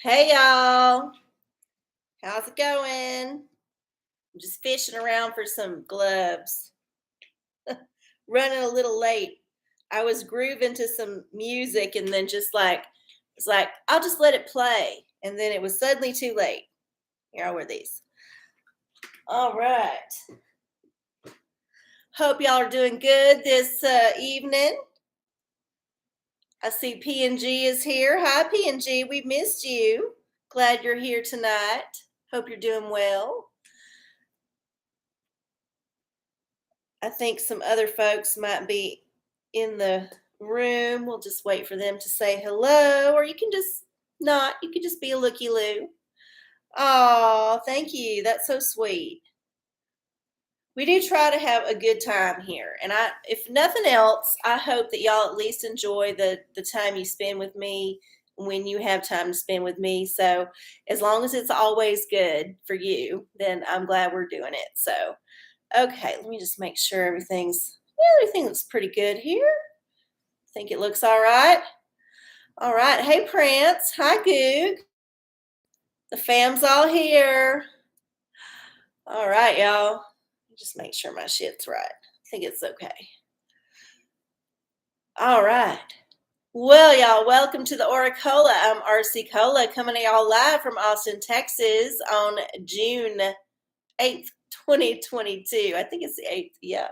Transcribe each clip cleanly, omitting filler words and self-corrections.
Hey y'all, how's it going? I'm just fishing around for some gloves. Running a little late. I was grooving to some music and then it's like, I'll just let it play. And then it was suddenly too late. Here, I'll wear these. All right. Hope y'all are doing good this evening. I see P&G is here. Hi, P&G. We missed you. Glad you're here tonight. Hope you're doing well. I think some other folks might be in the room. We'll just wait for them to say hello, or you can just not. You can just be a looky loo. Oh, thank you. That's so sweet. We do try to have a good time here, and if nothing else, I hope that y'all at least enjoy the time you spend with me when you have time to spend with me. So, as long as it's always good for you, then I'm glad we're doing it. So, okay, let me just make sure everything looks pretty good here. I think it looks all right. All right. Hey, Prince. Hi, Goog. The fam's all here. All right, y'all. Just make sure my shit's right. I think it's okay. All right. Well, y'all, welcome to the OraCola. I'm arcieoracola coming to y'all live from Austin, Texas on June 8th, 2022. I think it's the 8th. Yeah.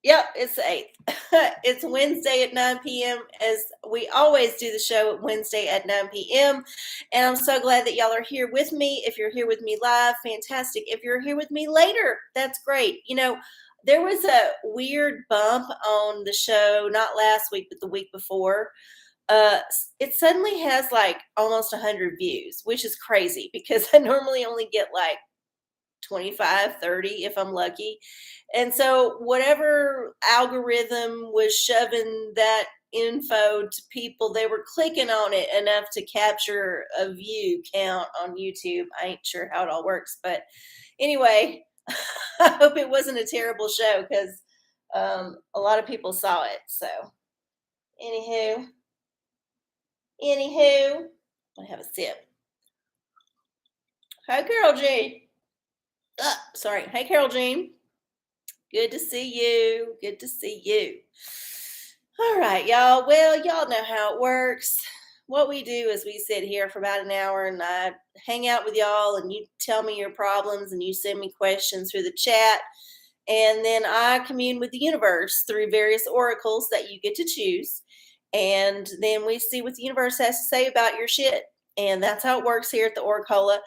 Yep, it's the 8th. It's Wednesday at 9 p.m. as we always do the show Wednesday at 9 p.m. And I'm so glad that y'all are here with me. If you're here with me live, fantastic. If you're here with me later, that's great. You know, there was a weird bump on the show, not last week, but the week before. It suddenly has like almost 100 views, which is crazy because I normally only get like 25, 30 if I'm lucky. And so whatever algorithm was shoving that info to people, they were clicking on it enough to capture a view count on YouTube. I ain't sure how it all works, but anyway, I hope it wasn't a terrible show because a lot of people saw it. So anywho, I have a sip. Hi, Carol Jean. Sorry. Hey, Carol Jean. Good to see you. Good to see you. All right, y'all. Well, y'all know how it works. What we do is we sit here for about an hour and I hang out with y'all and you tell me your problems and you send me questions through the chat. And then I commune with the universe through various oracles that you get to choose. And then we see what the universe has to say about your shit. And that's how it works here at the OraCola.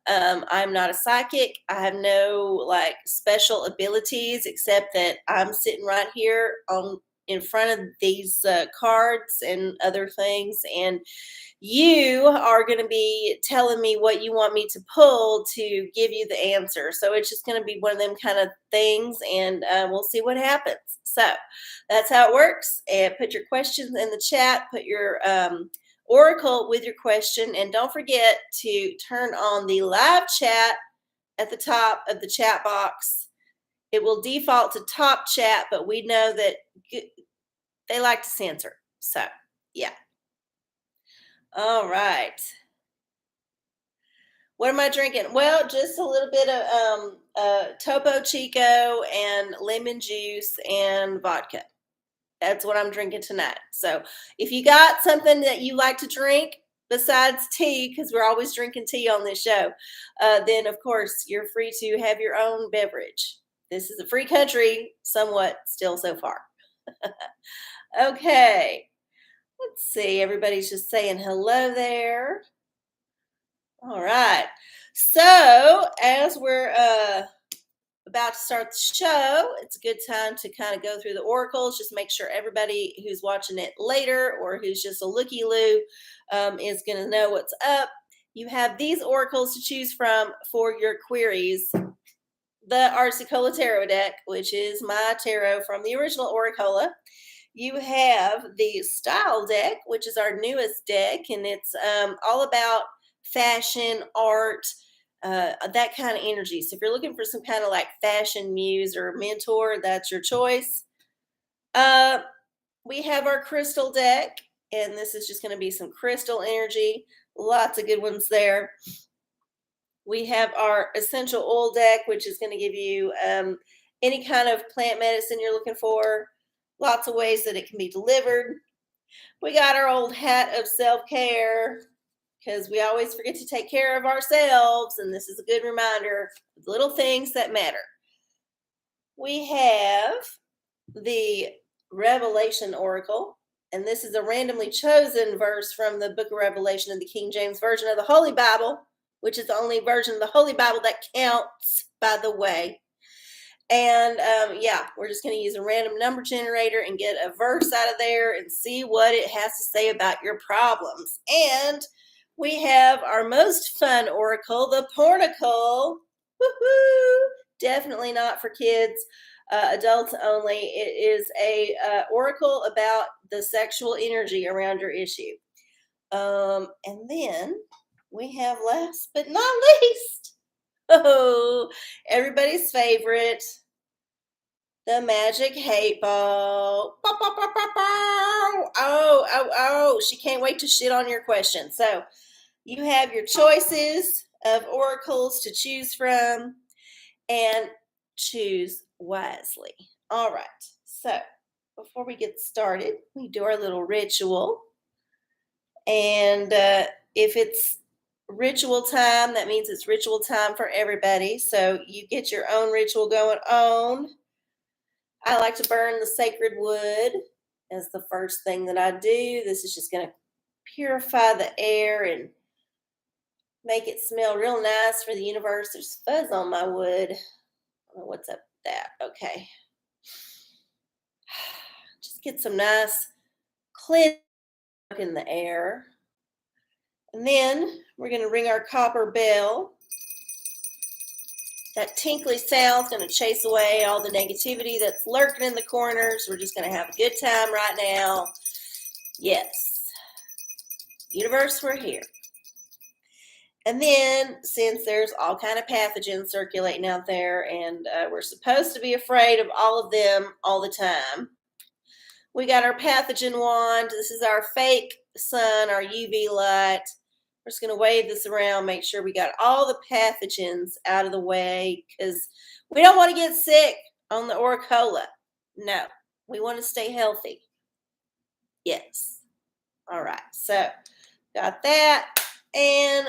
I'm not a psychic. I have no like special abilities except that I'm sitting right here on in front of these cards and other things, and you are going to be telling me what you want me to pull to give you the answer. So it's just going to be one of them kind of things, and we'll see what happens. So that's how it works. And put your questions in the chat. Put your oracle with your question, and don't forget to turn on the live chat at the top of the chat box. It will default to top chat, but we know that they like to censor. So, yeah. All right. What am I drinking? Well, just a little bit of Topo Chico and lemon juice and vodka. That's what I'm drinking tonight. So if you got something that you like to drink besides tea, because we're always drinking tea on this show, then of course you're free to have your own beverage. This is a free country, somewhat still so far. Okay. Let's see. Everybody's just saying hello there. All right. So as we're about to start the show, it's a good time to kind of go through the oracles. Just make sure everybody who's watching it later or who's just a looky-loo is going to know what's up. You have these oracles to choose from for your queries. The arcieoracola tarot deck, which is my tarot from the original OraCola. You have the style deck, which is our newest deck, and it's all about fashion, art, that kind of energy. So if you're looking for some kind of like fashion muse or mentor, that's your choice. We have our crystal deck, and this is just going to be some crystal energy. Lots of good ones there. We have our essential oil deck, which is going to give you any kind of plant medicine you're looking for. Lots of ways that it can be delivered. We got our old hat of self-care, because we always forget to take care of ourselves, and this is a good reminder of little things that matter. We have the Revelation Oracle, and this is a randomly chosen verse from the book of Revelation in the King James Version of the Holy Bible, which is the only version of the Holy Bible that counts, by the way. And yeah, we're just going to use a random number generator and get a verse out of there and see what it has to say about your problems. And we have our most fun oracle, the pornacle. Woohoo! Definitely not for kids, adults only. It is a oracle about the sexual energy around your issue. And then we have, last but not least, oh, everybody's favorite, the magic hate ball. Oh, she can't wait to shit on your question. So you have your choices of oracles to choose from, and choose wisely. All right, so before we get started, we do our little ritual. And if it's ritual time, that means it's ritual time for everybody. So you get your own ritual going on. I like to burn the sacred wood as the first thing that I do. This is just going to purify the air and make it smell real nice for the universe. There's fuzz on my wood. I don't know what's up with that. Okay. Just get some nice clean in the air. And then we're going to ring our copper bell. That tinkly sound is going to chase away all the negativity that's lurking in the corners. We're just going to have a good time right now. Yes. Universe, we're here. And then, since there's all kind of pathogens circulating out there, and we're supposed to be afraid of all of them all the time, we got our pathogen wand. This is our fake sun, our UV light. We're just going to wave this around, make sure we got all the pathogens out of the way, because we don't want to get sick on the OraCola. No, we want to stay healthy. Yes. All right, so got that. And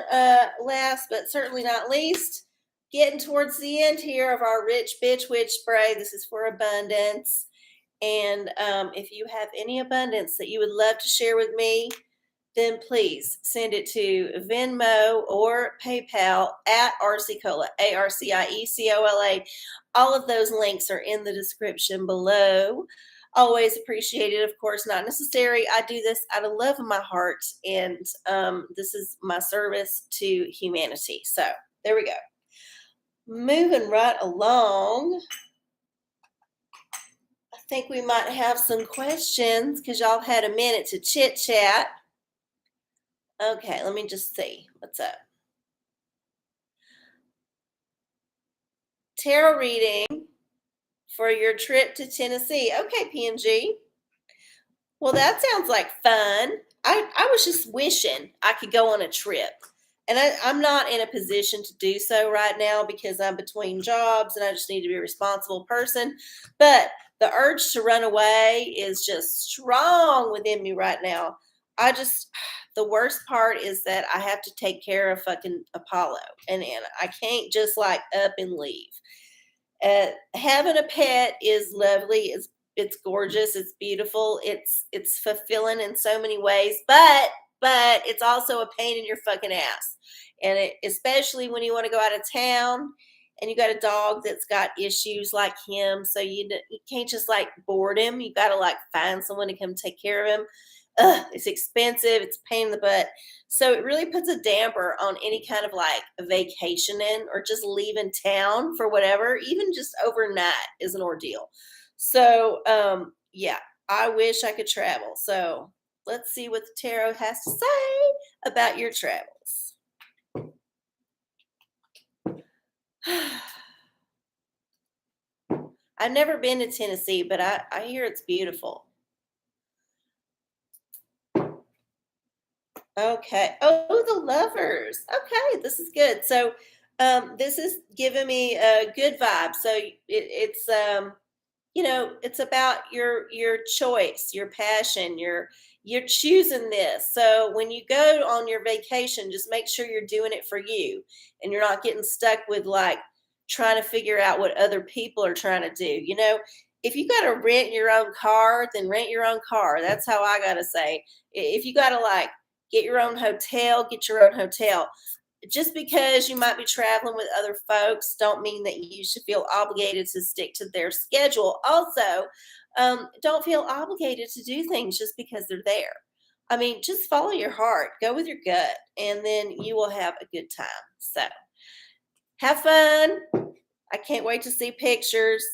last but certainly not least, getting towards the end here of our Rich Bitch Witch spray. This is for abundance. And if you have any abundance that you would love to share with me, then please send it to Venmo or PayPal at arcieocola, ARCIECOLA. All of those links are in the description below. Always appreciated, of course, not necessary. I do this out of love in my heart, and this is my service to humanity. So there we go. Moving right along. I think we might have some questions because y'all had a minute to chit chat. Okay, let me just see what's up. Tarot reading for your trip to Tennessee. Okay, PNG. Well, that sounds like fun. I was just wishing I could go on a trip. And I'm not in a position to do so right now because I'm between jobs and I just need to be a responsible person. But the urge to run away is just strong within me right now. The worst part is that I have to take care of fucking Apollo. And I can't just like up and leave. Having a pet is lovely. It's gorgeous. It's beautiful. It's fulfilling in so many ways, but it's also a pain in your fucking ass. And especially when you want to go out of town and you got a dog that's got issues like him. So you can't just like board him. You got to like find someone to come take care of him. It's expensive. It's a pain in the butt. So it really puts a damper on any kind of like vacationing or just leaving town for whatever. Even just overnight is an ordeal. So, yeah, I wish I could travel. So let's see what the tarot has to say about your travels. I've never been to Tennessee, but I hear it's beautiful. Okay. Oh, the lovers. Okay, this is good. So, this is giving me a good vibe. So it's about your choice, your passion, you're choosing this. So when you go on your vacation, just make sure you're doing it for you and you're not getting stuck with like trying to figure out what other people are trying to do. If you got to rent your own car, then rent your own car. That's how I got to say. If you got to like get your own hotel, get your own hotel. Just because you might be traveling with other folks don't mean that you should feel obligated to stick to their schedule. Also, don't feel obligated to do things just because they're there. I mean, just follow your heart, go with your gut, and then you will have a good time. So have fun. I can't wait to see pictures.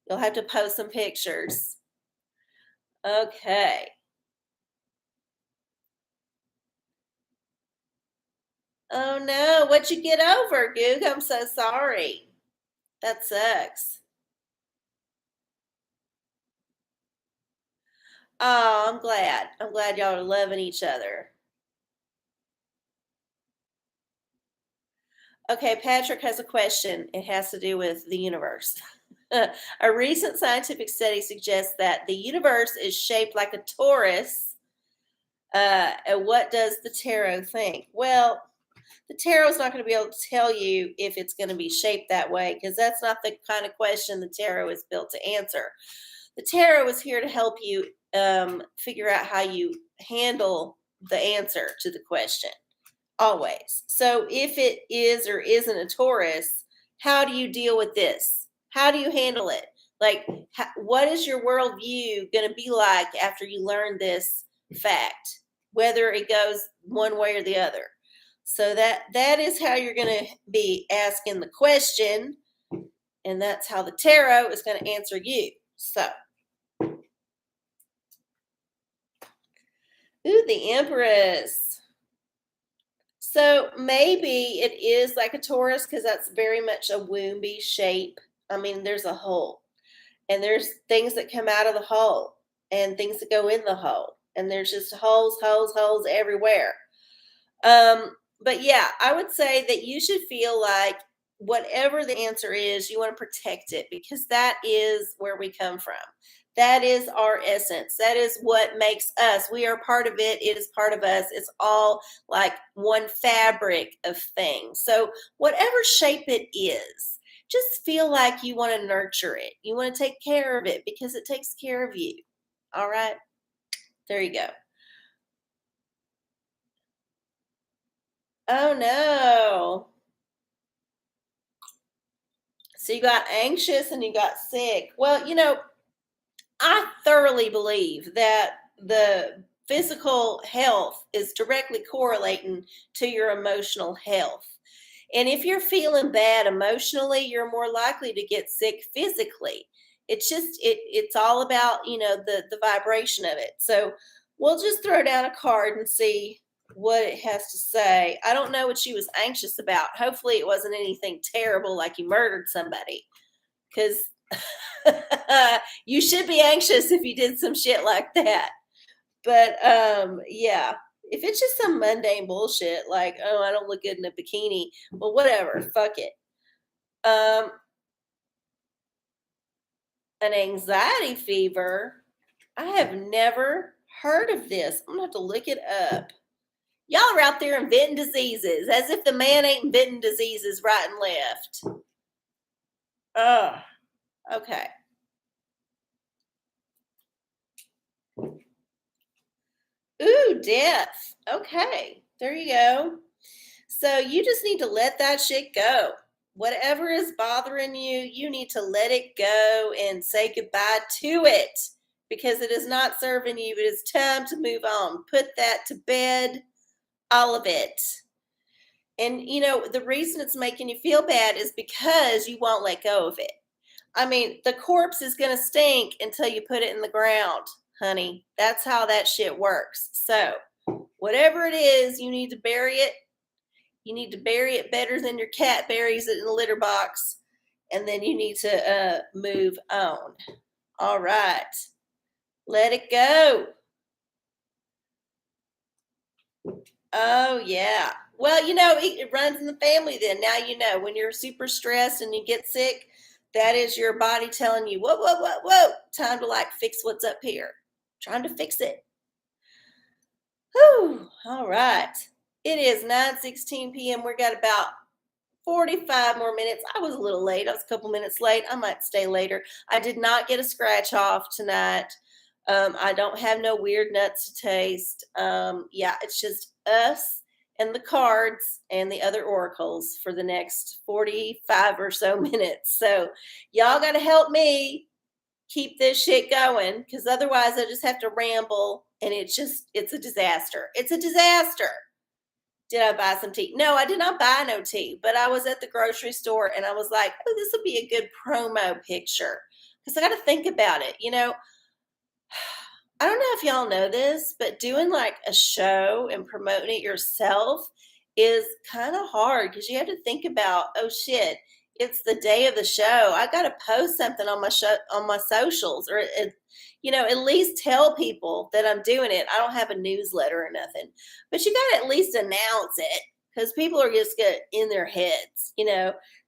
You'll have to post some pictures. Okay. Oh no, what'd you get over, Goog? I'm so sorry. That sucks. Oh, I'm glad. I'm glad y'all are loving each other. Okay, Patrick has a question. It has to do with the universe. A recent scientific study suggests that the universe is shaped like a torus. And what does the tarot think? Well, the tarot is not going to be able to tell you if it's going to be shaped that way because that's not the kind of question the tarot is built to answer. The tarot is here to help you figure out how you handle the answer to the question. Always. So if it is or isn't a Taurus, how do you deal with this? How do you handle it? Like, what is your worldview going to be like after you learn this fact, whether it goes one way or the other? So that is how you're going to be asking the question, and that's how the tarot is going to answer you. So, ooh, the Empress. So maybe it is like a Taurus because that's very much a womby shape. I mean, there's a hole, and there's things that come out of the hole, and things that go in the hole, and there's just holes, holes, holes everywhere. But yeah, I would say that you should feel like whatever the answer is, you want to protect it because that is where we come from. That is our essence. That is what makes us. We are part of it. It is part of us. It's all like one fabric of things. So, whatever shape it is, just feel like you want to nurture it. You want to take care of it because it takes care of you. All right. There you go. Oh no. So you got anxious and you got sick. Well, I thoroughly believe that the physical health is directly correlating to your emotional health. And if you're feeling bad emotionally, you're more likely to get sick physically. It's all about, the vibration of it. So we'll just throw down a card and see what it has to say. I don't know what she was anxious about. Hopefully it wasn't anything terrible like you murdered somebody cuz you should be anxious if you did some shit like that. But yeah, if it's just some mundane bullshit like, oh, I don't look good in a bikini, well, whatever, fuck it. Um, an anxiety fever. I have never heard of this. I'm gonna have to look it up. Y'all are out there inventing diseases as if the man ain't inventing diseases right and left. Oh, okay. Ooh, death. Okay, there you go. So you just need to let that shit go. Whatever is bothering you, you need to let it go and say goodbye to it because it is not serving you. It is time to move on. Put that to bed, all of it. And the reason it's making you feel bad is because you won't let go of it. I mean, the corpse is going to stink until you put it in the ground, honey. That's how that shit works. So, whatever it is, you need to bury it. You need to bury it better than your cat buries it in the litter box. And then you need to move on. All right. Let it go. Oh, yeah. Well, it runs in the family then. Now you know when you're super stressed and you get sick, that is your body telling you, whoa, whoa, whoa, whoa, time to like fix what's up here. Trying to fix it. Whew. All right. It is 9:16 p.m. We got about 45 more minutes. I was a little late. I was a couple minutes late. I might stay later. I did not get a scratch off tonight. I don't have no weird nuts to taste. Yeah, it's just us and the cards and the other oracles for the next 45 or so minutes. So y'all got to help me keep this shit going because otherwise I just have to ramble and it's a disaster. It's a disaster. Did I buy some tea? No, I did not buy no tea, but I was at the grocery store and I was like, oh, this would be a good promo picture because I got to think about it. I don't know if y'all know this, but doing like a show and promoting it yourself is kind of hard because you have to think about, oh shit, it's the day of the show. I got to post something on my show on my socials or at least tell people that I'm doing it. I don't have a newsletter or nothing. But you got to at least announce it because people are just in their heads.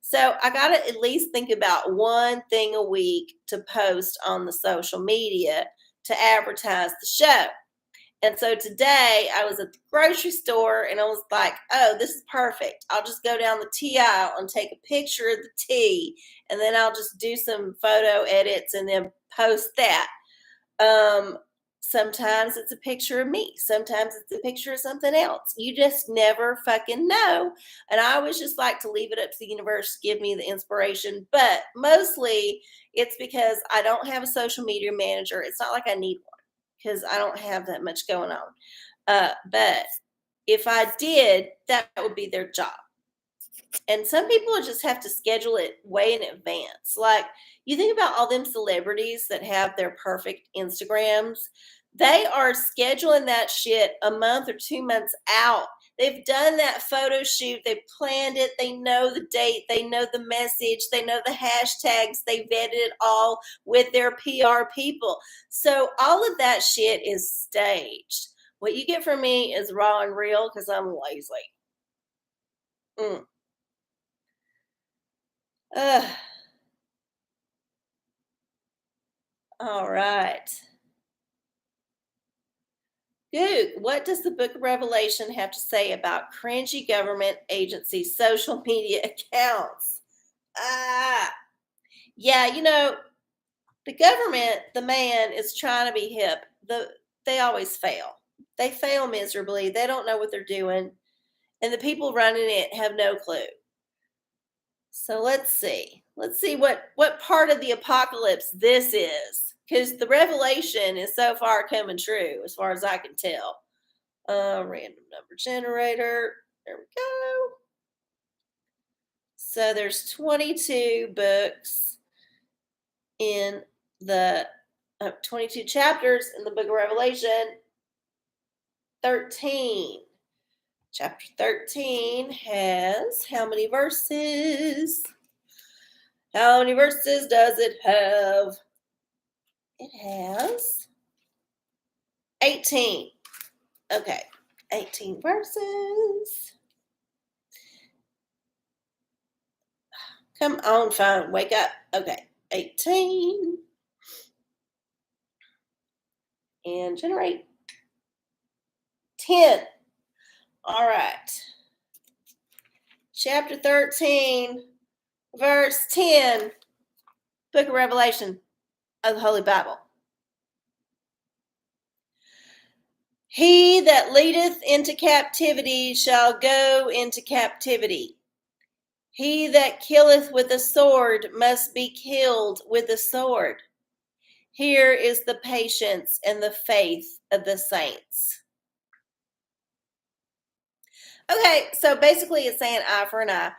So I got to at least think about one thing a week to post on the social media to advertise the show. And so today I was at the grocery store and I was like, oh, this is perfect. I'll just go down the tea aisle and take a picture of the tea and then I'll just do some photo edits and then post that. Um, Sometimes it's a picture of me. Sometimes it's a picture of something else. You just never fucking know. And I always just like to leave it up to the universe to give me the inspiration. But mostly it's because I don't have a social media manager. It's not like I need one because I don't have that much going on. But if I did, that would be their job. And some people just have to schedule it way in advance. Like you think about all them celebrities that have their perfect Instagrams, they are scheduling that shit a month or 2 months out. They've done that photo shoot, they've planned it, they know the date, they know the message, they know the hashtags, they vetted it all with their PR people. So all of that shit is staged. What you get from me is raw and real because I'm lazy. Mm. Ugh. All right. Dude, what does the book of Revelation have to say about cringy government agency social media accounts? Ah, yeah, the government, the man is trying to be hip. They always fail. They fail miserably. They don't know what they're doing. And the people running it have no clue. So let's see. Let's see what part of the apocalypse this is. Because the revelation is so far coming true, as far as I can tell. Random number generator. There we go. So there's 22 books in the 22 chapters in the book of Revelation. 13. Chapter 13 has how many verses? How many verses does it have? It has 18. Okay, 18 verses. Come on, phone, wake up. Okay, 18. And generate 10. All right. Chapter 13, verse 10, Book of Revelation of the Holy Bible. He that leadeth into captivity shall go into captivity. He that killeth with a sword must be killed with a sword. Here is the patience and the faith of the saints. Okay, so basically it's saying eye for an eye.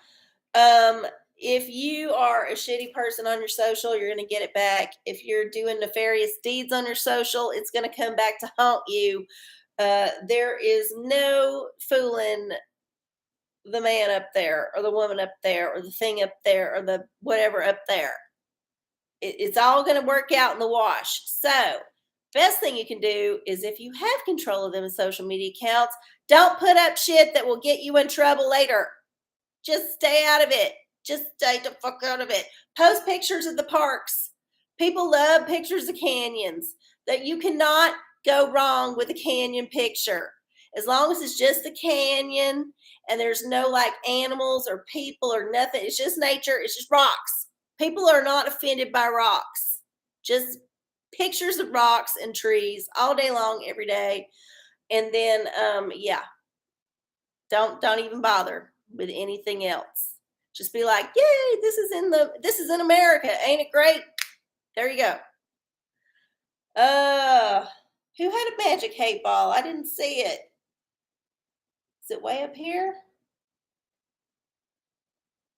If you are a shitty person on your social, you're going to get it back. If you're doing nefarious deeds on your social, it's going to come back to haunt you. There is no fooling the man up there or the woman up there or the thing up there or the whatever up there. It's all going to work out in the wash. So Best thing you can do is if you have control of them social media accounts, don't put up shit that will get you in trouble later. Just stay out of it. Just stay the fuck out of it. Post pictures of the parks. People love pictures of canyons. That you cannot go wrong with a canyon picture. As long as it's just the canyon and there's no like animals or people or nothing. It's just nature. It's just rocks. People are not offended by rocks. Just pictures of rocks and trees all day long, every day. And then yeah, don't even bother with anything else. Just be like, yay, this is in America. Ain't it great? There you go. Who had a magic hate ball? I didn't see it. Is it way up here?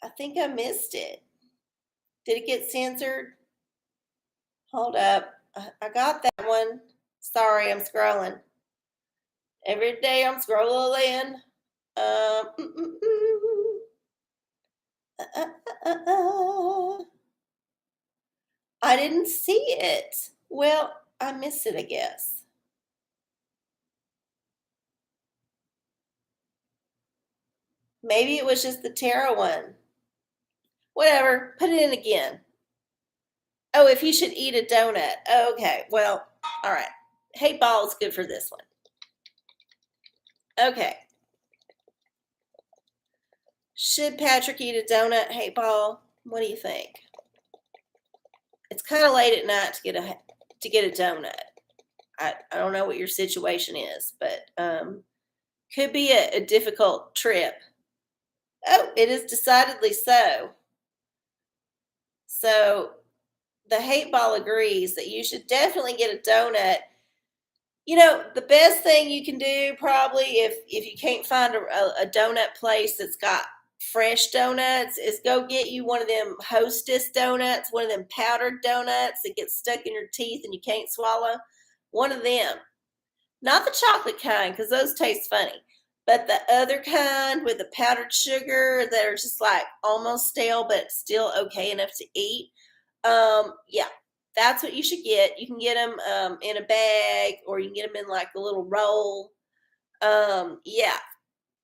I think I missed it. Did it get censored? Hold up. I got that one. Sorry, I'm scrolling. Every day I'm scrolling. Um, mm, mm, mm. I didn't see it. Well, I missed it, I guess. Maybe it was just the tarot one. Whatever. Put it in again. Oh, if you should eat a donut. Okay. Well, all right. Hate ball is good for this one. Okay. Should Patrick eat a donut, hate ball? What do you think? It's kind of late at night to get a donut. I don't know what your situation is, but could be a difficult trip. Oh, it is decidedly so. So the hate ball agrees that you should definitely get a donut. You know, the best thing you can do probably if you can't find a donut place that's got fresh donuts is go get you one of them Hostess donuts, one of them powdered donuts that get stuck in your teeth and you can't swallow. One of them. Not the chocolate kind because those taste funny, but the other kind with the powdered sugar that are just like almost stale but still okay enough to eat. Yeah, that's what you should get. You can get them in a bag or you can get them in like a little roll. Yeah,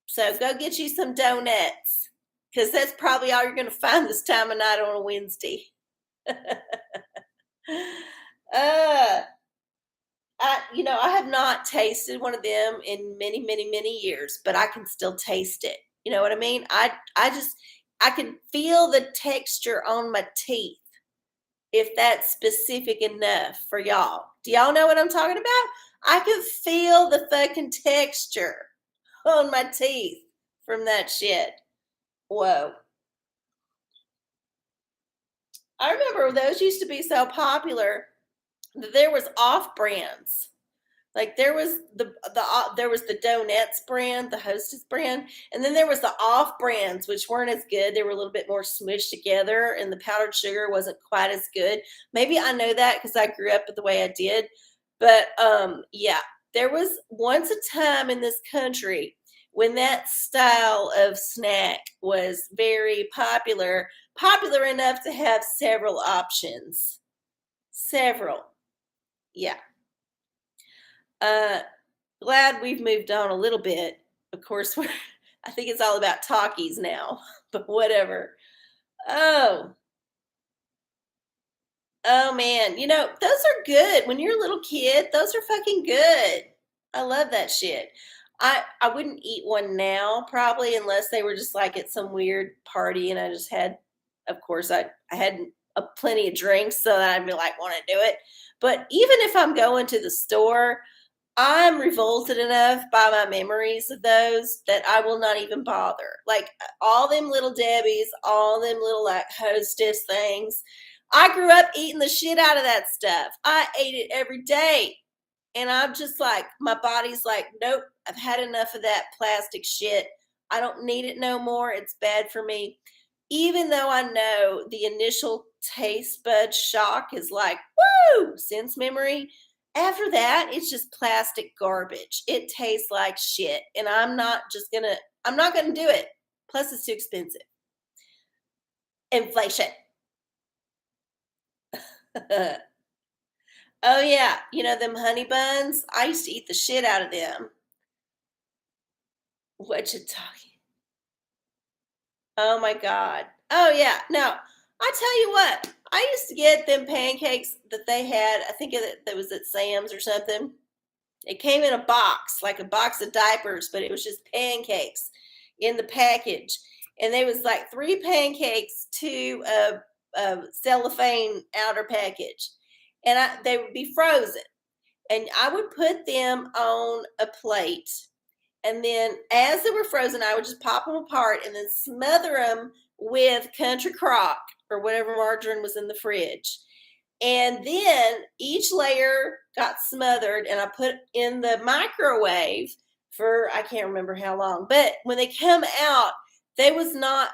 so go get you some donuts because that's probably all you're going to find this time of night on a Wednesday. uh, I have not tasted one of them in many, many, many years, but I can still taste it. You know what I mean? I can feel the texture on my teeth if that's specific enough for y'all. Do y'all know what I'm talking about? I can feel the fucking texture on my teeth from that shit. Whoa. I remember those used to be so popular that there was off brands. Like there was the Donuts brand, the Hostess brand, and then there was the off brands, which weren't as good. They were a little bit more smushed together, and the powdered sugar wasn't quite as good. Maybe I know that because I grew up the way I did. But yeah, there was once a time in this country when that style of snack was very popular, popular enough to have several options. Several. Yeah. Uh, glad we've moved on a little bit. Of course, I think it's all about talkies now, but whatever. Oh, oh man, those are good. When you're a little kid, those are fucking good. I love that shit. I wouldn't eat one now probably unless they were just like at some weird party and I just had, of course, I had plenty of drinks so that I'd be like want to do it. But even if I'm going to the store, I'm revolted enough by my memories of those that I will not even bother. Like all them little Debbie's, all them little like Hostess things. I grew up eating the shit out of that stuff. I ate it every day. And I'm just like, my body's like, nope, I've had enough of that plastic shit. I don't need it no more. It's bad for me. Even though I know the initial taste bud shock is like, woo, sense memory. After that, it's just plastic garbage. It tastes like shit. And I'm not gonna do it. Plus it's too expensive. Inflation. Oh yeah, them honey buns. I used to eat the shit out of them. What you talking? Oh my god. Oh yeah. No, I tell you what. I used to get them pancakes that they had. I think that was at Sam's or something. It came in a box, like a box of diapers, but it was just pancakes in the package. And there was like three pancakes to a cellophane outer package. And they would be frozen. And I would put them on a plate. And then as they were frozen, I would just pop them apart and then smother them with country crock or whatever margarine was in the fridge. And then each layer got smothered and I put in the microwave for I can't remember how long. But when they come out, they was not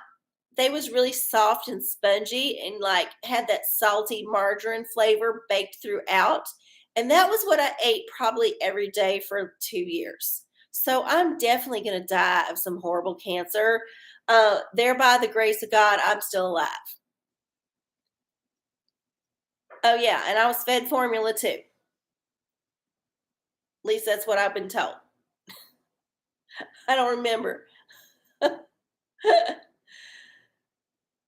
they was really soft and spongy and like had that salty margarine flavor baked throughout. And that was what I ate probably every day for 2 years. So I'm definitely going to die of some horrible cancer. There by the grace of God, I'm still alive. Oh yeah, and I was fed formula too. At least that's what I've been told. I don't remember.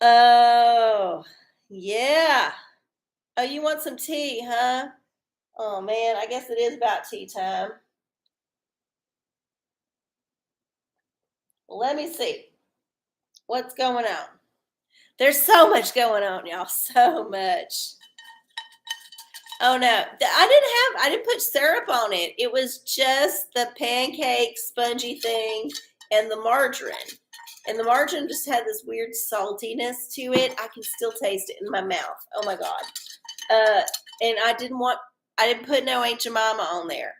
Oh, yeah. Oh, you want some tea, huh? Oh man, I guess it is about tea time. Let me see what's going on. There's so much going on, y'all. So much. Oh no, I didn't put syrup on it. It was just the pancake spongy thing and the margarine. And the margarine just had this weird saltiness to it. I can still taste it in my mouth. Oh my god. Uh, and I didn't put no Aunt Jemima on there.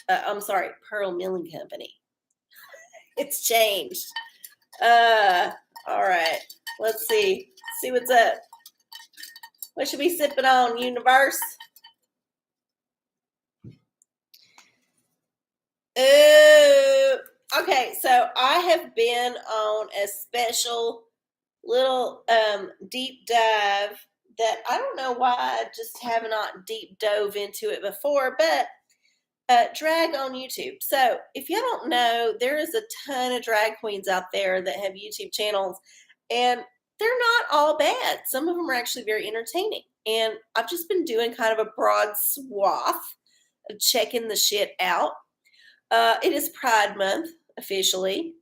I'm sorry, Pearl Milling Company. It's changed. Uh, all right. Let's see. See what's up. What should we sipping on, universe? Ooh. Okay, so I have been on a special little deep dive that I don't know why I just have not deep dove into it before, but drag on YouTube. So if you don't know, there is a ton of drag queens out there that have YouTube channels, and they're not all bad. Some of them are actually very entertaining. And I've just been doing kind of a broad swath of checking the shit out. It is Pride Month officially.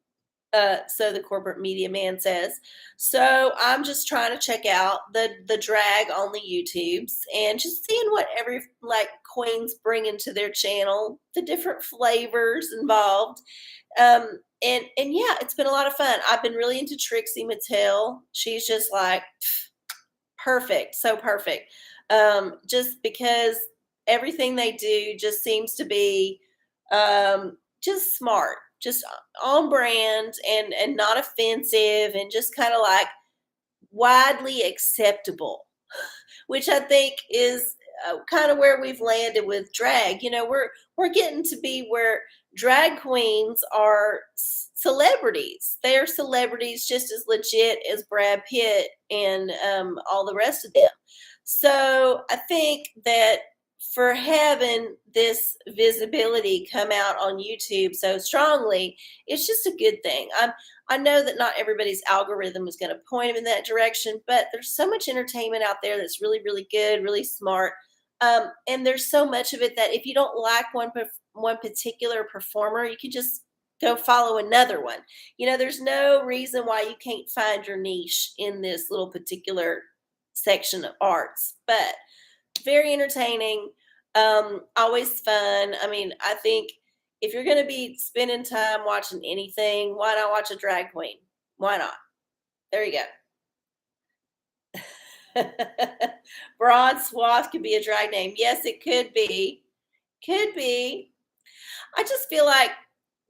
So the corporate media man says. So I'm just trying to check out the drag on the YouTubes and just seeing what every like queens bring into their channel, the different flavors involved. And yeah, it's been a lot of fun. I've been really into Trixie Mattel. She's just like perfect, so perfect. Just because everything they do just seems to be just smart, just on brand and not offensive and just kind of like widely acceptable, which I think is kind of where we've landed with drag. We're getting to be where drag queens are celebrities. They are celebrities just as legit as Brad Pitt and all the rest of them. So I think that for having this visibility come out on YouTube so strongly, it's just a good thing. I know that not everybody's algorithm is going to point them in that direction, but there's so much entertainment out there that's really, really good, really smart. And there's so much of it that if you don't like one particular performer, you can just go follow another one. There's no reason why you can't find your niche in this little particular section of arts, but very entertaining, always fun. I mean, I think if you're going to be spending time watching anything, why not watch a drag queen? Why not? There you go. Broad swath could be a drag name. Yes, it could be. Could be. I just feel like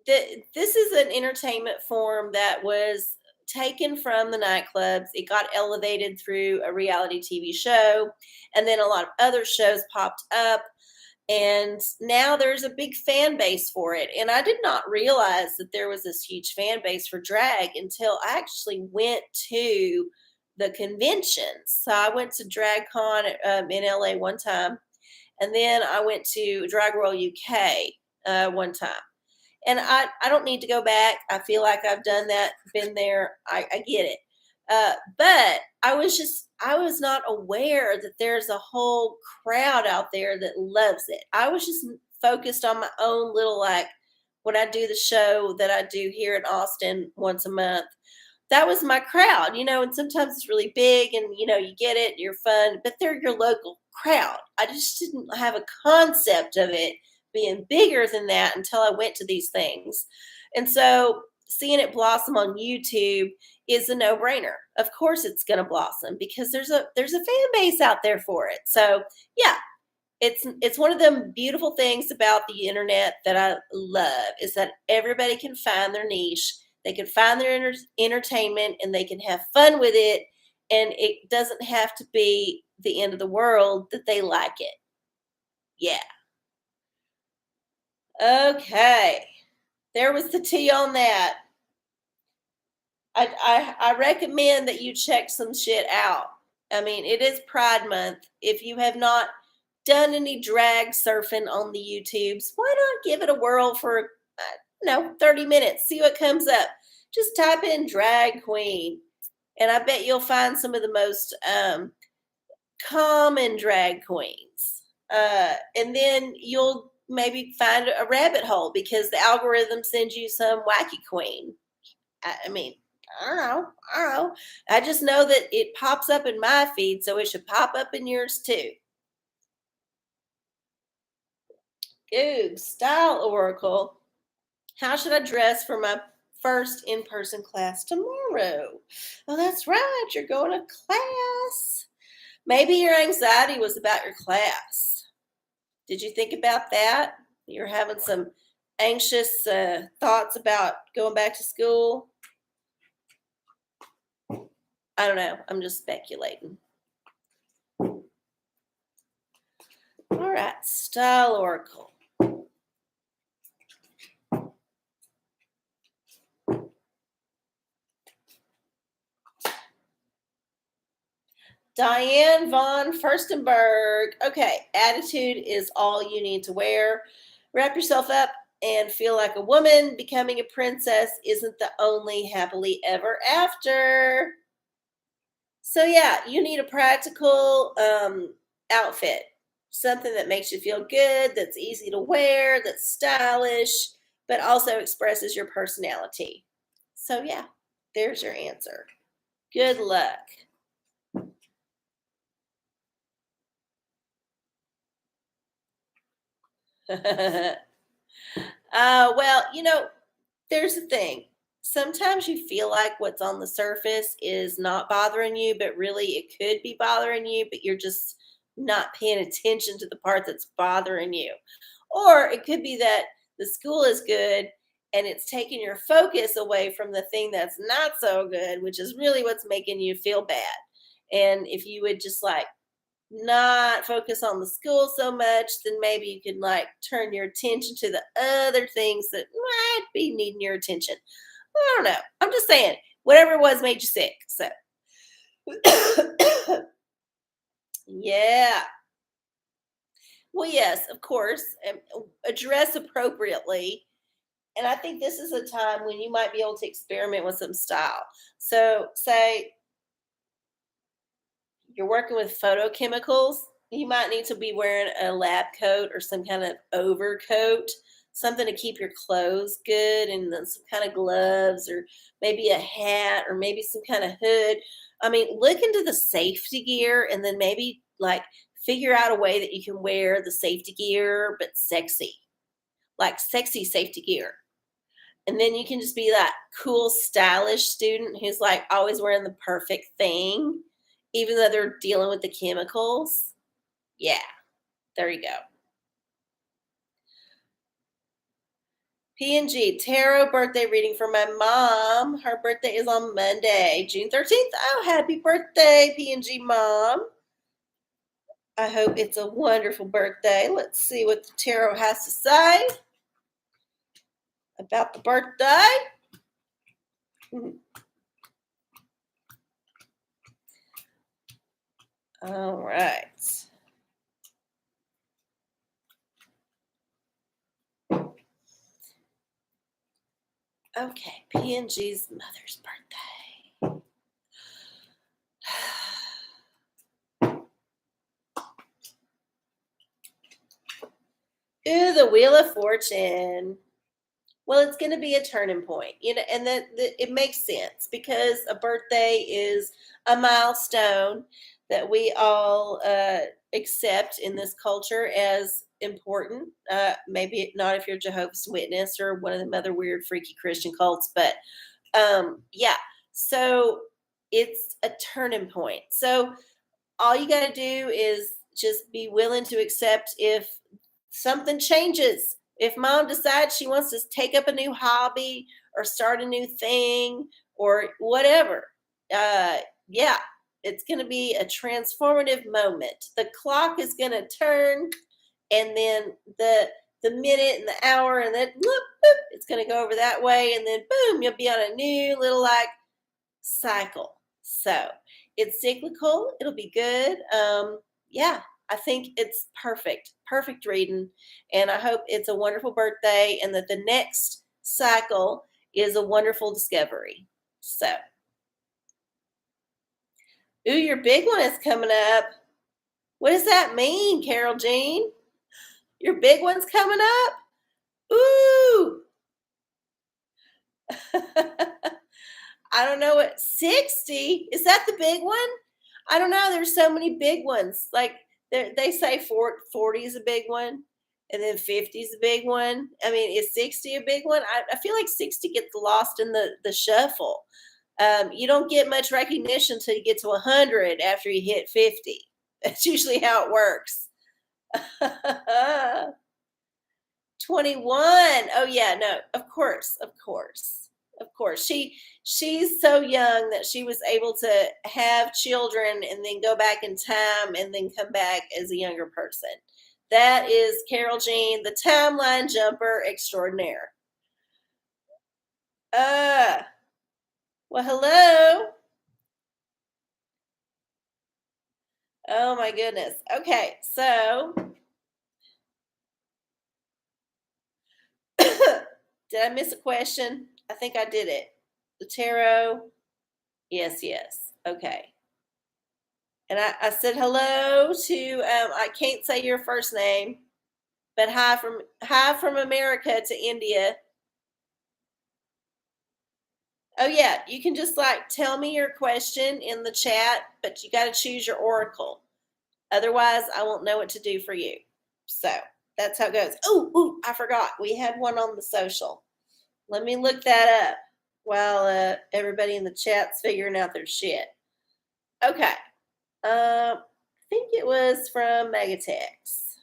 this is an entertainment form that was taken from the nightclubs. It got elevated through a reality TV show, and then a lot of other shows popped up. And now there's a big fan base for it. And I did not realize that there was this huge fan base for drag until I actually went to the conventions. So I went to DragCon in LA one time, And then I went to Drag Royal UK one time. And I don't need to go back. I feel like I've done that, been there. I get it. But I was not aware that there's a whole crowd out there that loves it. I was just focused on my own little, like, when I do the show that I do here in Austin once a month, that was my crowd, and sometimes it's really big and, you get it, you're fun, but they're your local crowd. I just didn't have a concept of it being bigger than that until I went to these things. And so seeing it blossom on YouTube is a no-brainer. Of course it's going to blossom because there's a fan base out there for it. So, yeah, it's one of them beautiful things about the internet that I love is that everybody can find their niche. They can find their entertainment and they can have fun with it. And it doesn't have to be the end of the world that they like it. Yeah. Okay. There was the tea on that. I recommend that you check some shit out. I mean, it is Pride Month. If you have not done any drag surfing on the YouTubes, why not give it a whirl for 30 minutes? See what comes up. Just type in drag queen, and I bet you'll find some of the most common drag queens. And then you'll maybe find a rabbit hole because the algorithm sends you some wacky queen. I mean, I don't know. I don't know. I just know that it pops up in my feed, so it should pop up in yours too. Goog, style oracle. How should I dress for my first in-person class tomorrow? Oh, that's right. You're going to class. Maybe your anxiety was about your class. Did you think about that? You're having some anxious thoughts about going back to school? I don't know. I'm just speculating. All right, style oracle. Diane von Furstenberg. Okay, attitude is all you need to wear. Wrap yourself up and feel like a woman. Becoming a princess isn't the only happily ever after. So, yeah, you need a practical outfit. Something that makes you feel good, that's easy to wear, that's stylish, but also expresses your personality. So, yeah, there's your answer. Good luck. Well, there's the thing. Sometimes you feel like what's on the surface is not bothering you, but really it could be bothering you, but you're just not paying attention to the part that's bothering you. Or it could be that the school is good and it's taking your focus away from the thing that's not so good, which is really what's making you feel bad. And if you would just like not focus on the school so much, then maybe you can like turn your attention to the other things that might be needing your attention. I don't know. I'm just saying, whatever it was made you sick. So, yeah. Well, yes, of course, address appropriately. And I think this is a time when you might be able to experiment with some style. So, say you're working with photochemicals, you might need to be wearing a lab coat or some kind of overcoat, something to keep your clothes good, and then some kind of gloves or maybe a hat or maybe some kind of hood. I mean, look into the safety gear and then maybe like figure out a way that you can wear the safety gear but sexy, like sexy safety gear. And then you can just be that cool, stylish student who's like always wearing the perfect thing, even though they're dealing with the chemicals. Yeah, there you go. P&G tarot birthday reading for my mom. Her birthday is on Monday, June 13th. Oh, happy birthday, P&G mom. I hope it's a wonderful birthday. Let's see what the tarot has to say about the birthday. All right. Okay, PNG's mother's birthday. Ooh, the Wheel of Fortune. Well, it's going to be a turning point, and that it makes sense because a birthday is a milestone that we all accept in this culture as important. Maybe not if you're Jehovah's Witness or one of them other weird, freaky Christian cults, but yeah. So it's a turning point. So all you got to do is just be willing to accept if something changes. If mom decides she wants to take up a new hobby or start a new thing or whatever, uh, yeah, it's going to be a transformative moment. The clock is going to turn, and then the minute and the hour, and then whoop, whoop, it's going to go over that way, and then boom, you'll be on a new little like cycle. So it's cyclical. It'll be good. Yeah, I think it's perfect. Perfect reading. And I hope it's a wonderful birthday and that the next cycle is a wonderful discovery. So, ooh, your big one is coming up. What does that mean, Carol Jean? Your big one's coming up? Ooh. I don't know what 60 is that the big one? I don't know. There's so many big ones. Like they say 40 is a big one, and then 50 is a big one. I mean, is 60 a big one? I feel like 60 gets lost in the shuffle. You don't get much recognition until you get to 100 after you hit 50. That's usually how it works. 21. Oh yeah, no, of course, of course, of course. She's so young that she was able to have children and then go back in time and then come back as a younger person. That is Carol Jean, the timeline jumper extraordinaire. Uh, well, hello. Oh my goodness. Okay, so did I miss a question? I think I did it. The tarot. Yes, yes. Okay. And I said hello to I can't say your first name, but hi from America to India. Oh yeah, you can just like tell me your question in the chat, but you got to choose your oracle. Otherwise, I won't know what to do for you. So that's how it goes. Oh, I forgot. We had one on the social. Let me look that up while everybody in the chat's figuring out their shit. Okay. I think it was from Megatex.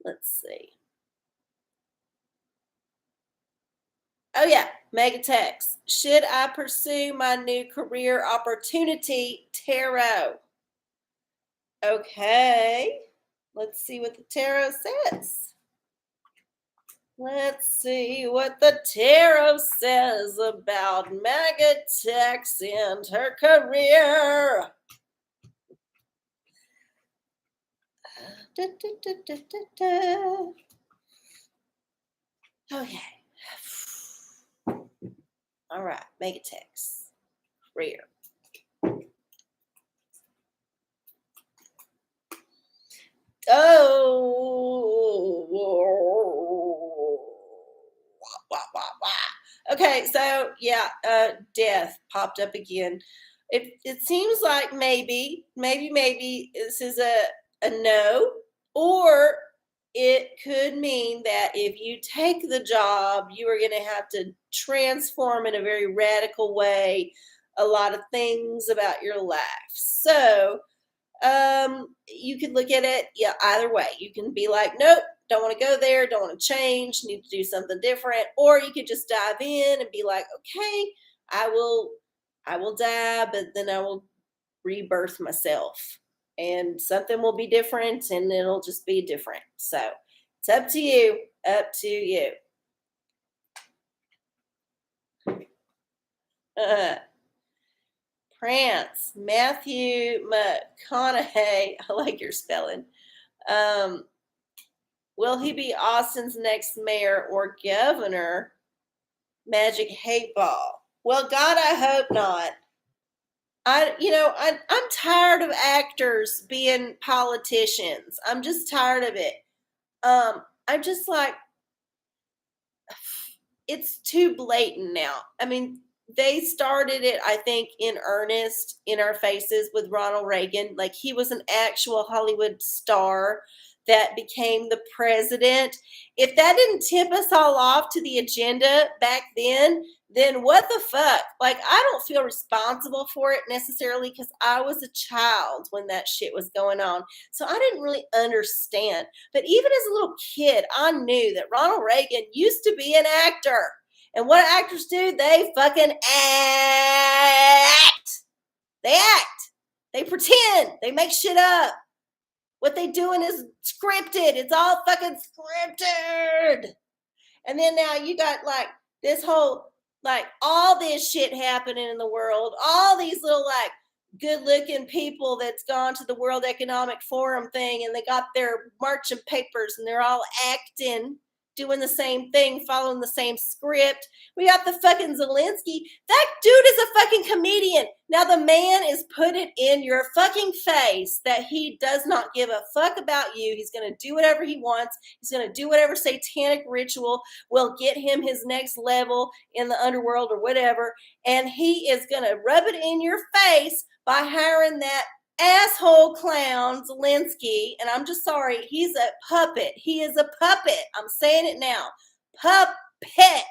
Let's see. Oh yeah, Megatex. Should I pursue my new career opportunity? Tarot. Okay. Let's see what the tarot says. Let's see what the tarot says about Megatex and her career. Da, da, da, da, da, da. Okay. All right, Megatex. Career. Oh. Okay, so yeah, death popped up again. It seems like maybe this is a no, or it could mean that if you take the job, you are going to have to transform in a very radical way a lot of things about your life. So you could look at it, yeah, either way. You can be like, nope, don't want to go there, don't want to change, need to do something different. Or you could just dive in and be like, okay, I will I will die, but then I will rebirth myself. And something will be different and it'll just be different. So it's up to you. Up to you. Prance, Matthew McConaughey. I like your spelling. Um, will he be Austin's next mayor or governor? Magic hate ball. Well, God, I hope not. I'm tired of actors being politicians. I'm just tired of it. I'm just like, it's too blatant now. I mean, they started it, I think, in earnest in our faces with Ronald Reagan. Like, he was an actual Hollywood star that became the president. If that didn't tip us all off to the agenda back then what the fuck? Like, I don't feel responsible for it necessarily because I was a child when that shit was going on. So I didn't really understand. But even as a little kid, I knew that Ronald Reagan used to be an actor. And what actors do, they fucking act. They act. They pretend. They make shit up. What they doing is scripted. It's all fucking scripted. And then now you got like this whole, like all this shit happening in the world. All these little like good looking people that's gone to the World Economic Forum thing and they got their marching papers and they're all acting, doing the same thing, following the same script. We got the fucking Zelensky. That dude is a fucking comedian. Now the man is put it in your fucking face that he does not give a fuck about you. He's going to do whatever he wants. He's going to do whatever satanic ritual will get him his next level in the underworld or whatever. And he is going to rub it in your face by hiring that asshole clown Zelensky. And I'm just sorry, he's a puppet. He is a puppet. I'm saying it now. Puppet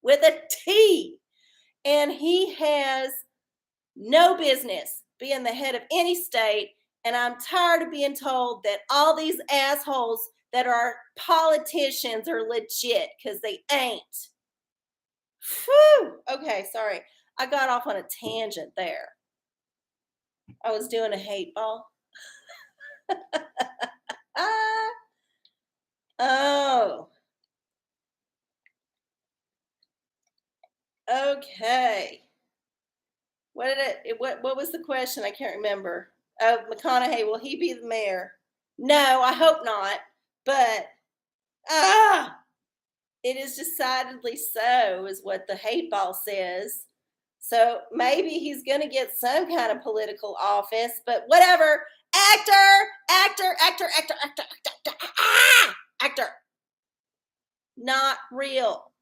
with a T. And he has no business being the head of any state. And I'm tired of being told that all these assholes that are politicians are legit, because they ain't. Whew. Okay, sorry. I got off on a tangent there. I was doing a hate ball. Oh. Okay. What was the question? I can't remember. Oh, McConaughey, will he be the mayor? No, I hope not. But it is decidedly so, is what the hate ball says. So maybe he's going to get some kind of political office, but whatever. Actor. Not real.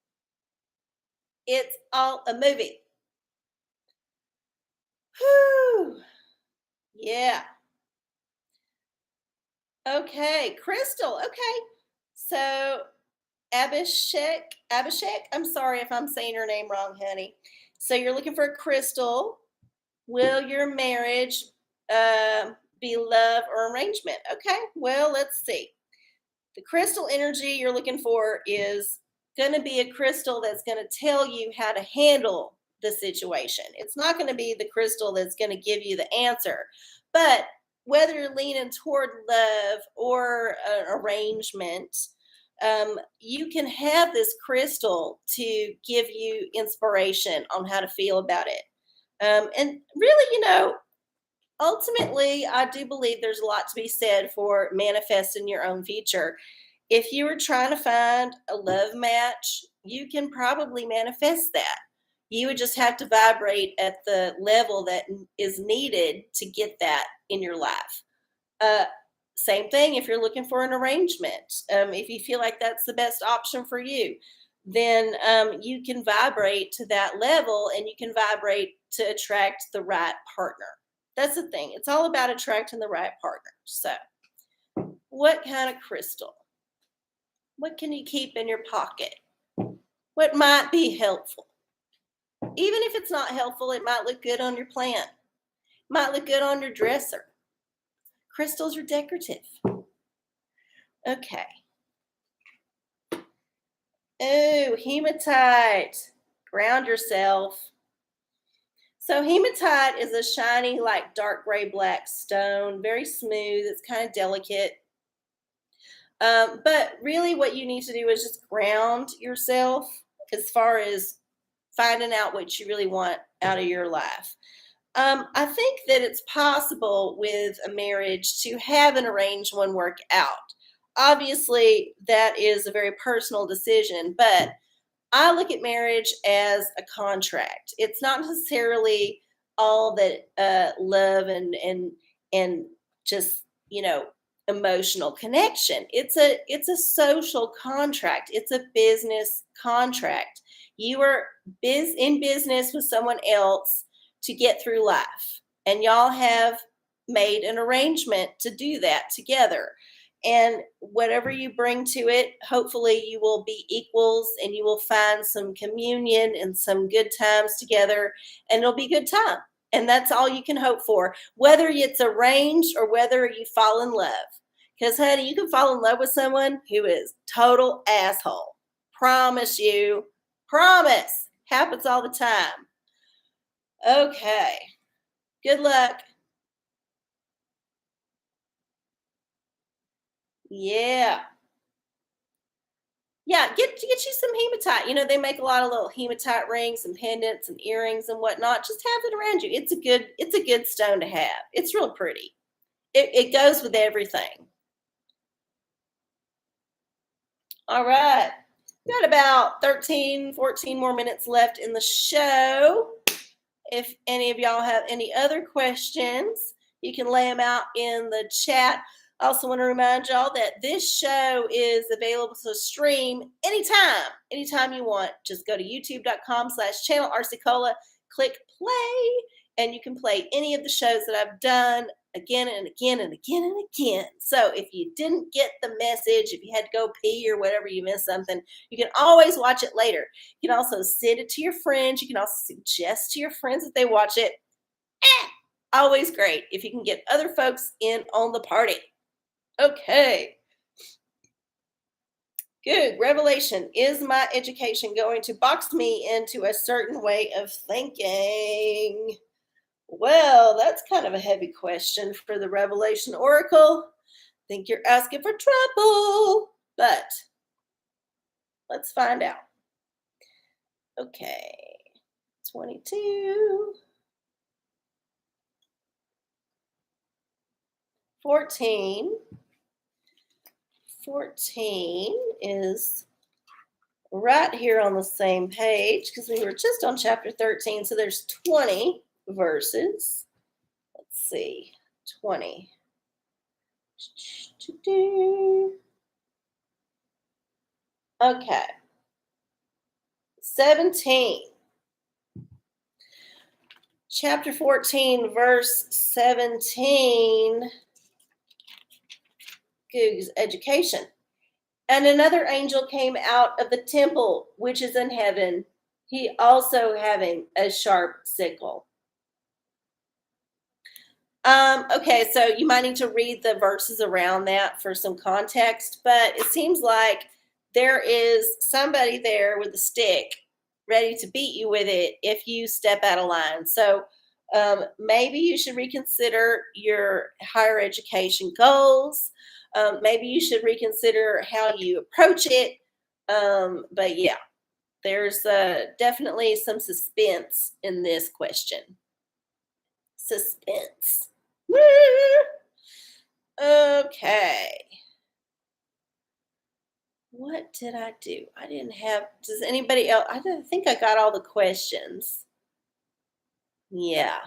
It's all a movie. Whew. Yeah. Okay, Crystal. Okay. So Abhishek, I'm sorry if I'm saying your name wrong, honey. So you're looking for a crystal. Will your marriage be love or arrangement? Okay, well, let's see. The crystal energy you're looking for is going to be a crystal that's going to tell you how to handle the situation. It's not going to be the crystal that's going to give you the answer. But whether you're leaning toward love or an arrangement, you can have this crystal to give you inspiration on how to feel about it. And really, ultimately, I do believe there's a lot to be said for manifesting your own future. If you were trying to find a love match, you can probably manifest that. You would just have to vibrate at the level that is needed to get that in your life. Same thing if you're looking for an arrangement. If you feel like that's the best option for you, then you can vibrate to that level and you can vibrate to attract the right partner. That's the thing. It's all about attracting the right partner. So, what kind of crystal? What can you keep in your pocket? What might be helpful? Even if it's not helpful, it might look good on your plant. It might look good on your dresser. Crystals are decorative. Okay. Oh, hematite. Ground yourself. So hematite is a shiny, like dark gray black stone, very smooth. It's kind of delicate. But really what you need to do is just ground yourself as far as finding out what you really want out of your life. I think that it's possible with a marriage to have an arranged one work out. Obviously, that is a very personal decision, but I look at marriage as a contract. It's not necessarily all that love and just emotional connection. It's a social contract. It's a business contract. You are in business with someone else to get through life, and y'all have made an arrangement to do that together. And whatever you bring to it, hopefully you will be equals and you will find some communion and some good times together, and it'll be good time. And that's all you can hope for, whether it's arranged or whether you fall in love. Because, honey, you can fall in love with someone who is total asshole. Promise you. Promise. Happens all the time. Okay. Good luck. Yeah. Yeah, get you some hematite. They make a lot of little hematite rings and pendants and earrings and whatnot. Just have it around you. It's a good stone to have. It's real pretty. It goes with everything. All right. Got about 13, 14 more minutes left in the show. If any of y'all have any other questions, you can lay them out in the chat. I also want to remind y'all that this show is available to stream anytime you want. Just go to youtube.com/channel arcieoracola, click play, and you can play any of the shows that I've done again and again and again and again. So if you didn't get the message, if you had to go pee or whatever, you missed something, you can always watch it later. You can also send it to your friends. You can also suggest to your friends that they watch it. Always great if you can get other folks in on the party. Okay. Good. Revelation. Is my education going to box me into a certain way of thinking? Well, that's kind of a heavy question for the Revelation Oracle. Think you're asking for trouble, but let's find out. Okay. 22. 14. 14 is right here on the same page because we were just on chapter 13. So there's 20 verses. Let's see. 20. Okay. 17. Chapter 14, verse 17. Goog's education. And another angel came out of the temple which is in heaven, he also having a sharp sickle. Okay, so you might need to read the verses around that for some context, but it seems like there is somebody there with a stick ready to beat you with it if you step out of line. So maybe you should reconsider your higher education goals. Maybe you should reconsider how you approach it. But yeah, there's definitely some suspense in this question. Suspense. Okay. What did I do? I didn't have, does anybody else? I didn't think I got all the questions. Yeah.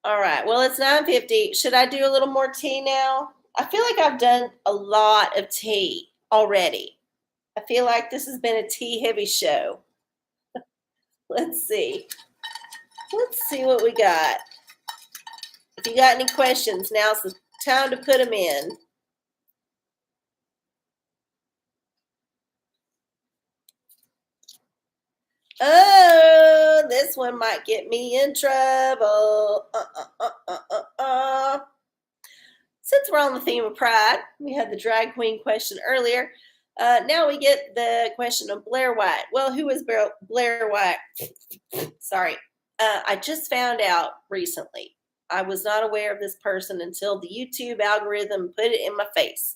All right. Well, it's 9:50. Should I do a little more tea now? I feel like I've done a lot of tea already. I feel like this has been a tea heavy show. Let's see. Let's see what we got. If you got any questions, now's the time to put them in. Oh, this one might get me in trouble. Since we're on the theme of pride, we had the drag queen question earlier. Now we get the question of Blair White. Well, who is Blair White? Sorry. I just found out recently. I was not aware of this person until the YouTube algorithm put it in my face.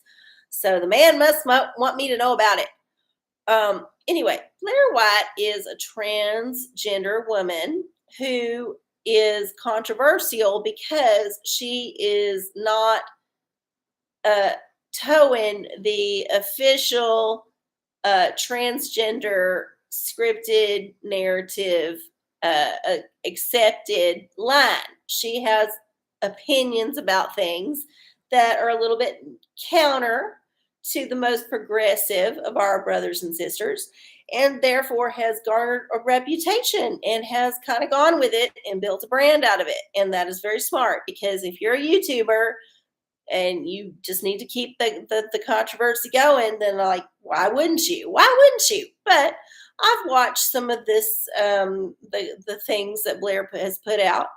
So the man must want me to know about it. Anyway, Blair White is a transgender woman who is controversial because she is not towing the official transgender scripted narrative accepted line. She has opinions about things that are a little bit counter to the most progressive of our brothers and sisters, and therefore has garnered a reputation and has kind of gone with it and built a brand out of it. And that is very smart, because if you're a YouTuber and you just need to keep the controversy going, then like, why wouldn't you? Why wouldn't you? But I've watched some of this, the things that Blair has put out,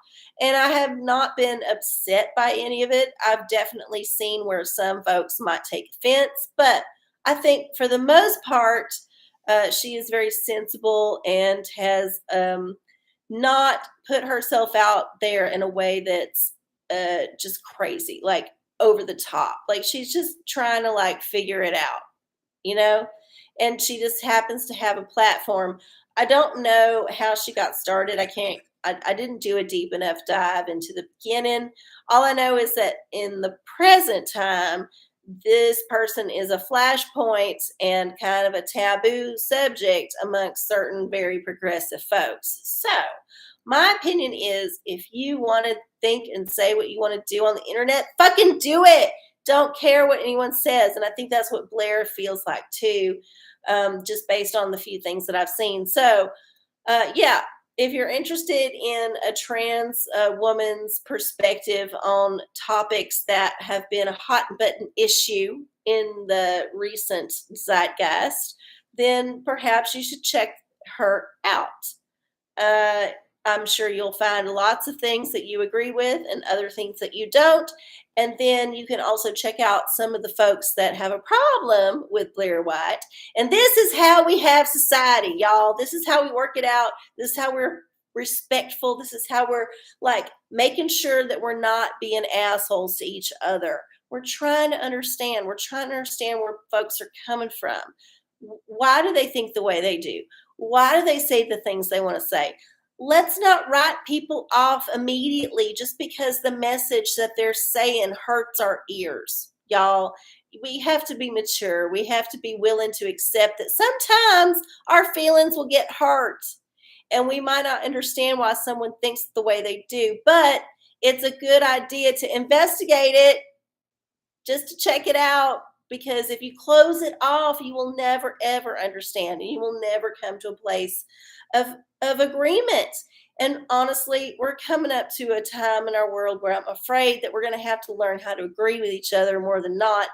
and I have not been upset by any of it. I've definitely seen where some folks might take offense, but I think for the most part, she is very sensible and has not put herself out there in a way that's just crazy, like over the top. Like she's just trying to like figure it out, you know? And she just happens to have a platform. I don't know how she got started. I didn't do a deep enough dive into the beginning. All I know is that in the present time, this person is a flashpoint and kind of a taboo subject amongst certain very progressive folks. So, my opinion is, if you want to think and say what you want to do on the internet, fucking do it. Don't care what anyone says. And I think that's what Blair feels like too, just based on the few things that I've seen. So, yeah, if you're interested in a trans woman's perspective on topics that have been a hot button issue in the recent zeitgeist, then perhaps you should check her out. Uh, I'm sure you'll find lots of things that you agree with and other things that you don't. And then you can also check out some of the folks that have a problem with Blair White. And this is how we have society, y'all. This is how we work it out. This is how we're respectful. This is how we're like making sure that we're not being assholes to each other. We're trying to understand. We're trying to understand where folks are coming from. Why do they think the way they do? Why do they say the things they want to say? Let's not write people off immediately just because the message that they're saying hurts our ears, y'all. We have to be mature. We have to be willing to accept that sometimes our feelings will get hurt and we might not understand why someone thinks the way they do, but it's a good idea to investigate it just to check it out, because if you close it off, you will never ever understand, and you will never come to a place of agreement. And honestly, we're coming up to a time in our world where I'm afraid that we're going to have to learn how to agree with each other more than not.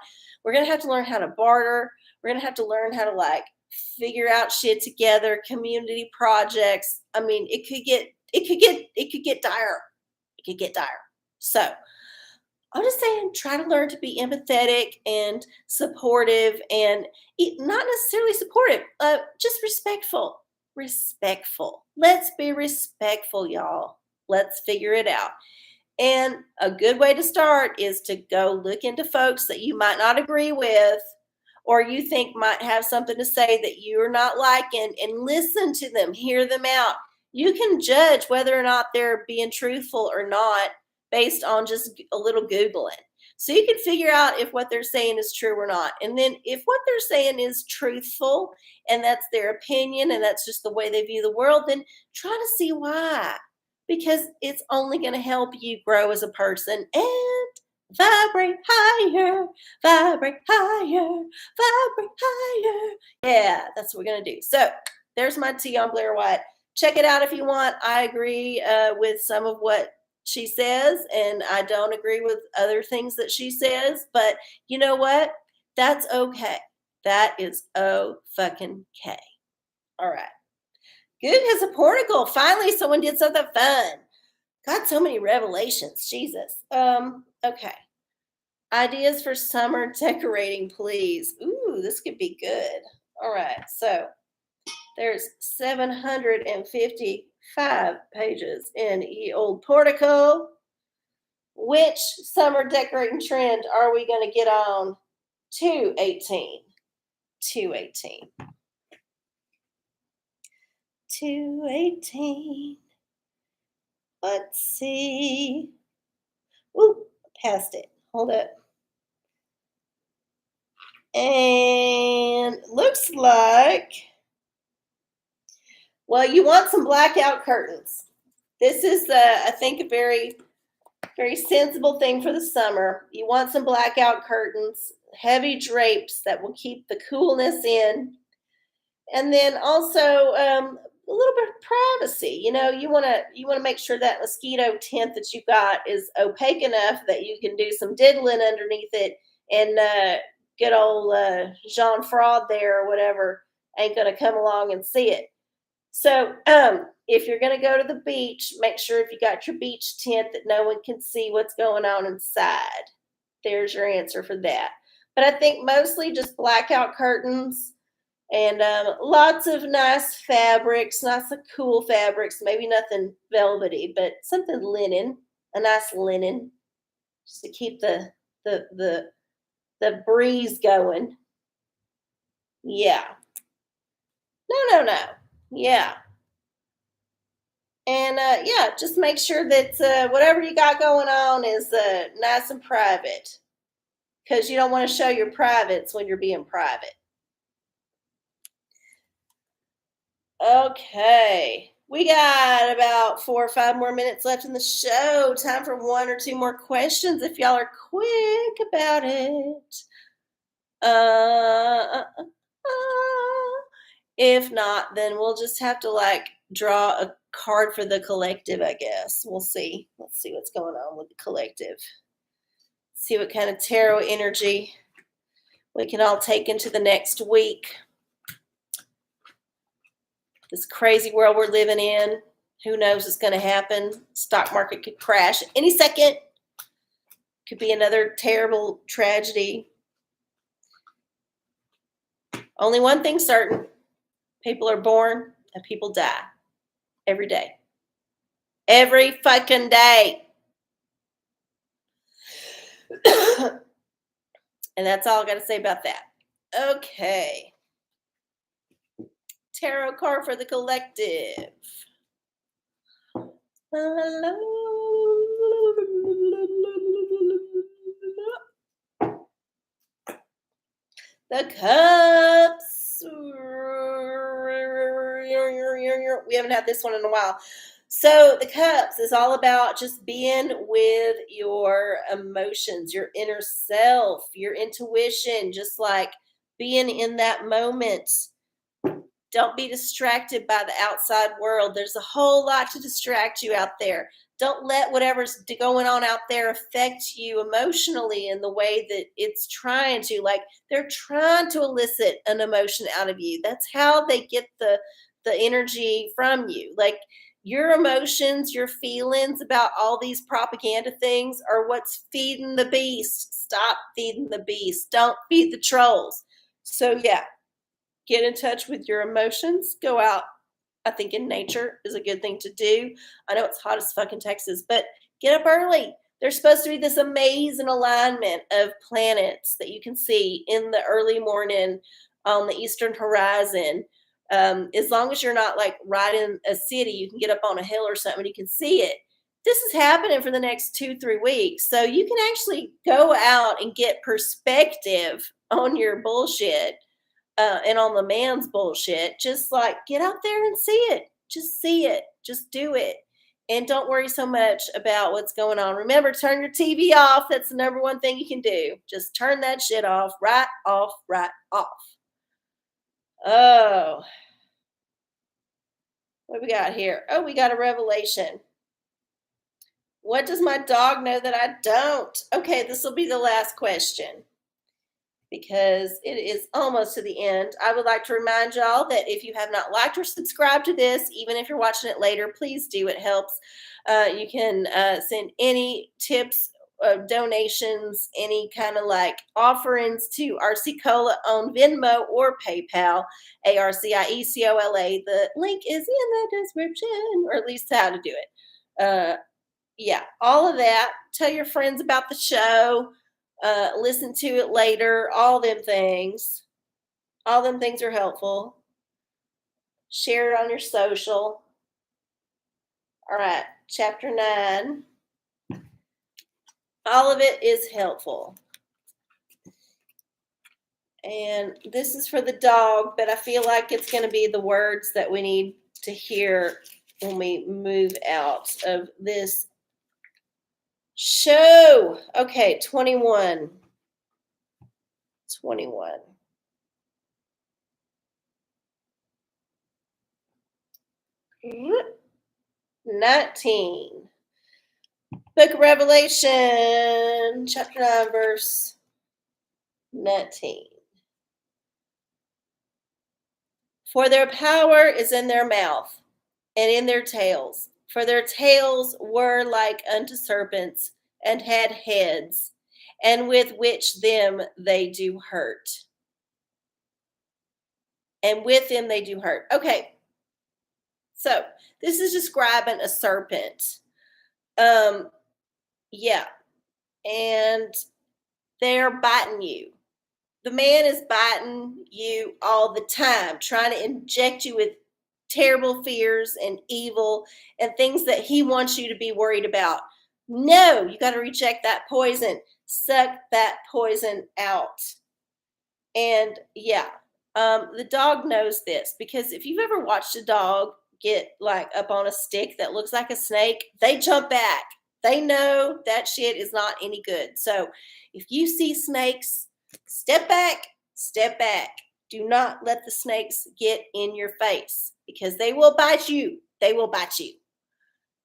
We're going to have to learn how to barter. We're going to have to learn how to like figure out shit together, community projects. I mean, it could get dire. It could get dire. So, I'm just saying, try to learn to be empathetic and supportive, and not necessarily supportive, just respectful. Respectful. Let's be respectful, y'all. Let's figure it out. And a good way to start is to go look into folks that you might not agree with or you think might have something to say that you're not liking, and listen to them, hear them out. You can judge whether or not they're being truthful or not based on just a little Googling. So you can figure out if what they're saying is true or not. And then if what they're saying is truthful and that's their opinion and that's just the way they view the world, then try to see why. Because it's only going to help you grow as a person and vibrate higher, vibrate higher, vibrate higher. Yeah, that's what we're going to do. So there's my tea on Blair White. Check it out if you want. I agree with some of what she says, and I don't agree with other things that she says, but you know what? That's okay. That is fucking okay. All right. Good as a portico. Finally, someone did something fun. Got so many revelations. Jesus. Okay. Ideas for summer decorating, please. Ooh, this could be good. All right. So there's 755 pages in Ye Old Portico. Which summer decorating trend are we going to get on? 218. 218. 218. Let's see. Ooh, passed it. Hold up. And looks like, well, you want some blackout curtains. This is, I think, a very, very sensible thing for the summer. You want some blackout curtains, heavy drapes that will keep the coolness in. And then also a little bit of privacy. You want to make sure that mosquito tent that you got is opaque enough that you can do some diddling underneath it, and good old Jean Fraud there or whatever ain't gonna come along and see it. So if you're gonna go to the beach, make sure if you got your beach tent that no one can see what's going on inside. There's your answer for that. But I think mostly just blackout curtains and lots of nice fabrics, lots of cool fabrics, maybe nothing velvety, but something linen, a nice linen, just to keep the the the breeze going. Yeah. No. Yeah. And yeah, just make sure that whatever you got going on is nice and private, because you don't want to show your privates when you're being private. Okay. We got about 4 or 5 more minutes left in the show. Time for one or two more questions if y'all are quick about it. If not, then we'll just have to like draw a card for the collective, I guess. We'll see. Let's see what's going on with the collective. See what kind of tarot energy we can all take into the next week. This crazy world we're living in. Who knows what's going to happen? Stock market could crash any second. Could be another terrible tragedy. Only one thing certain. People are born and people die. Every day. Every fucking day. And that's all I got to say about that. Okay. Tarot card for the collective. The cups. We haven't had this one in a while. So the cups is all about just being with your emotions, your inner self, your intuition, just like being in that moment. Don't be distracted by the outside world. There's a whole lot to distract you out there. Don't let whatever's going on out there affect you emotionally in the way that it's trying to. Like, they're trying to elicit an emotion out of you. That's how they get the energy from you. Like, your emotions, your feelings about all these propaganda things are what's feeding the beast. Stop feeding the beast. Don't feed the trolls. So yeah, get in touch with your emotions. Go out. I think in nature is a good thing to do. I know it's hot as fuck in Texas, but get up early. There's supposed to be this amazing alignment of planets that you can see in the early morning on the eastern horizon. As long as you're not like right in a city, you can get up on a hill or something and you can see it. This is happening for the next 2-3 weeks. So you can actually go out and get perspective on your bullshit and on the man's bullshit. Just like get out there and see it. Just see it. Just do it. And don't worry so much about what's going on. Remember, turn your TV off. That's the number one thing you can do. Just turn that shit off. Right off, right off. Oh. What we got here? Oh, we got a revelation. What does my dog know that I don't? Okay, this will be the last question, because it is almost to the end. I would like to remind y'all that if you have not liked or subscribed to this, even if you're watching it later, please do. It helps. You can send any tips, donations, any kind of like offerings to arcieoracola on Venmo or PayPal, ARCIECOLA. The link is in the description, or at least how to do it. Yeah, all of that. Tell your friends about the show. Listen to it later. All them things. All them things are helpful. Share it on your social. All right, chapter 9. All of it is helpful. And this is for the dog, but I feel like it's going to be the words that we need to hear when we move out of this show. Okay, 21. 21. 19. Book of Revelation, chapter 9, verse 19. For their power is in their mouth and in their tails. For their tails were like unto serpents, and had heads, and with which them they do hurt. And with them they do hurt. Okay, so this is describing a serpent. Yeah, and they're biting you. The man is biting you all the time, trying to inject you with terrible fears and evil and things that he wants you to be worried about. No, you got to reject that poison. Suck that poison out. And yeah, the dog knows this, because if you've ever watched a dog get like up on a stick that looks like a snake, they jump back. They know that shit is not any good. So if you see snakes, step back, step back. Do not let the snakes get in your face, because they will bite you. They will bite you.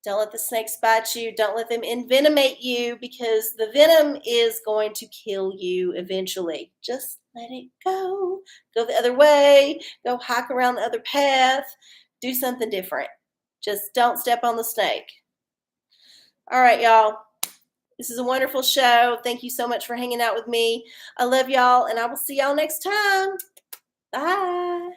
Don't let the snakes bite you. Don't let them envenomate you, because the venom is going to kill you eventually. Just let it go. Go the other way. Go hike around the other path. Do something different. Just don't step on the snake. All right, y'all. This is a wonderful show. Thank you so much for hanging out with me. I love y'all, and I will see y'all next time. Bye.